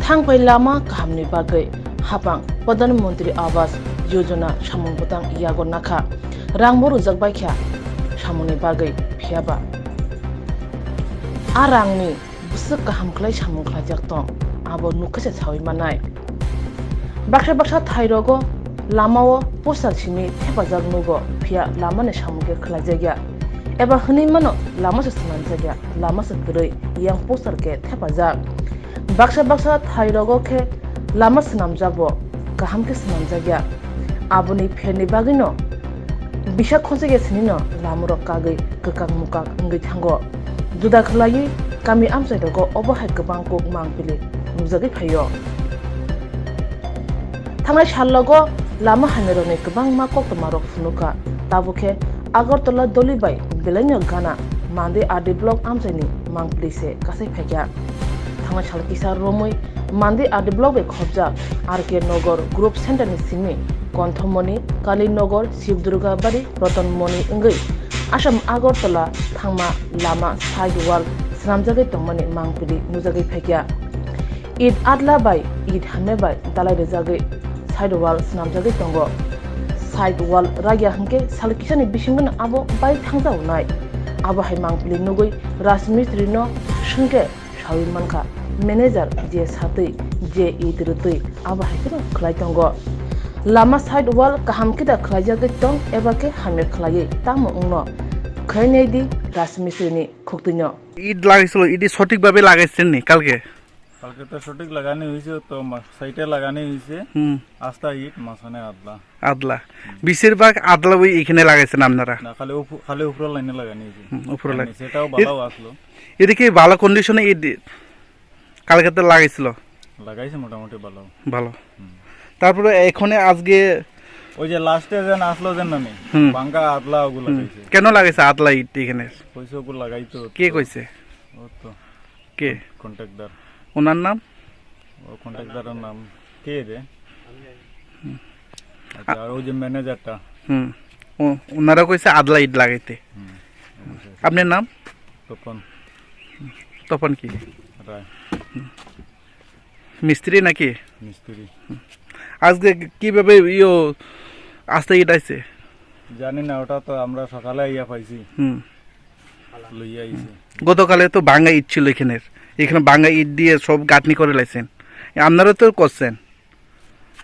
Thangpai lama kahamni bagai hapang Perdana Menteri Awas Yojana samung butang iagon nakha rangbo rujak baikya samungni bagai phiaba arangni Bwswk kaham khlai samung khlajak tong abo nukhase chawi manai baksa thairogo lamao poster chimi thepajak nugo phia lamane samungke khlajagya eba hni mano lama se sananjagya lama se grei yang poster ke thepajak baksa thairogo ke lama sanamjabo kaham ke sanamjagya aboni pheni bagino bisa khonjage sinino lamuro kagai kakang muka ngai thango juda khlai kami amsai dogo obohai gobang kok mangpili nujagi phayo thangnai sallogo lama hanerone gobang makok tomarok funuka tabuke agartala dolibai belaino gana mande ade block amsaini mangpili se kasai phagya thangnai sal kisar romoi mande ade block be khobja RK Nogor group center ni simi Konthomoni Kalinagar Shivdurga Bari Ratanmoni Ngai Asam Agartala Thangma Lama Side Wall Snamjagai Tongmani Mangpili Nujagai Phekya Id Adala bai Id Hame bai Dalai Rejagai Side Wall Snamjagai Tongo Side Wall Ragya Hangke Salkisani Bishingman Abo bai Thangja Unai Abo Hai Mangpili Nugoi Rasmitri no Shunke Shawi Manka Manager Je Sati Je Idrutui Abo Hai Kiro Klai Tongo Lama side wall kaham kita khlajak tong ebake hame khlai tamo ungno khainei di rasmisini khoktuino Eid লাগাইছিল Eid সঠিক ভাবে লাগাইছেন নি কালকে তো সঠিক লাগানো হয়েছে তো সাইটে লাগানো হয়েছে আস্তা ঈদ মাঝখানে আদলা বেশিরভাগ আদলা ওই এখানে লাগাইছেন আপনারা না খালি উপর লাইনে লাগানো হয়েছে উপর লাইন সেটাও ভালো আসলো এদিকে ভালো কন্ডিশনে ঈদ কালকে তো লাগাইছিল লাগাইছে মোটামুটি ভালো তারপরে এখানে আজকে ওই যে লাস্টে যেন আসলো যেন আমি বাঙ্গা আদলা ওগুলো লাগাইছে কেন লাগাইছে আদলা ঈদ এখানে কইছে ওগুলো লাগাইতো কে কইছে ও তো কে কন্ট্রাক্টর ওনার নাম ও কন্ট্রাক্টরের নাম কে রে আচ্ছা আর ওই যে ম্যানেজারটা ওনারা কইছে আদলা ঈদ লাগাইতে আপনার নাম তপন কি রায় মিস্ত্রি নাকি মিস্ত্রি আজকে কিভাবে আস্তে ঈদ আইছে জানি না ওটা তো আমরা সকালে আইয়া পাইছি লইয়া আইছি গতকালে তো ভাঙ্গা ঈদ ছিল এখানে ভাঙ্গা ঈদ দিয়ে সব গাঁথনি করে লাইছেন আপনারা তো করছেন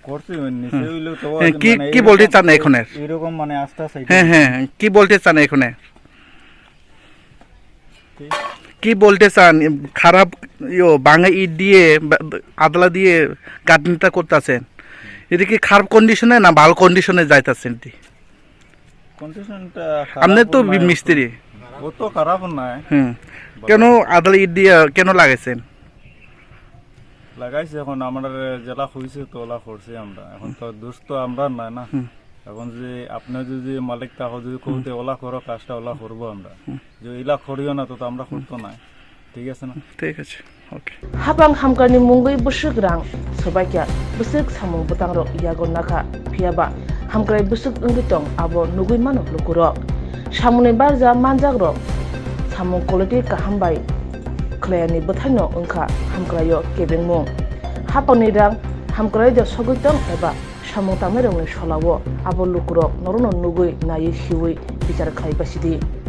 করছি নিচে হইলো তো কি বলতে চান এখন এরকম মানে আস্তে আস্তে হ্যাঁ কি বলতে চান এখন কি বলতে চান খারাপ ভাঙ্গা ঈদ দিয়ে আদলা দিয়ে গাঁথনিটা করতেছেন এটা কি খারাপ কন্ডিশনে না ভালো কন্ডিশনে যাইতেছেন কন্ডিশনটা আপনি তো মিস্ত্রি ও তো খারাপ না কেন আদলা ঈদ দিয়ে কেন লাগাইছেন লাগাইছে এখন আমরা জেলা হইছে তো ওলা করছে আমরা এখন তো দোষ তো আমরা না এখন যে আপনি যদি মালিক তাকে যদি কইতে ওলা করো কাজটা ওলা করবো আমরা যে ইলা করিও না তো আমরা করতো না ঠিক আছে না ঠিক আছে ওকে Hapang hamkarni Mungwi Bwswk rang sobakya Bwswk samung butang rok iagon nakha phiaba hamkrai Bwswk ungitong abo nugui mano Lukuroik samungni barja manjak rok samung quality kaham bai khlaiani bwthaino ungkha hamkrayo kebengmung hapangni rang hamkrai jo sogitong eba samung tangmai rokni solawo abo Lukuroik norono nugui nai hiwi bichar khlai basidi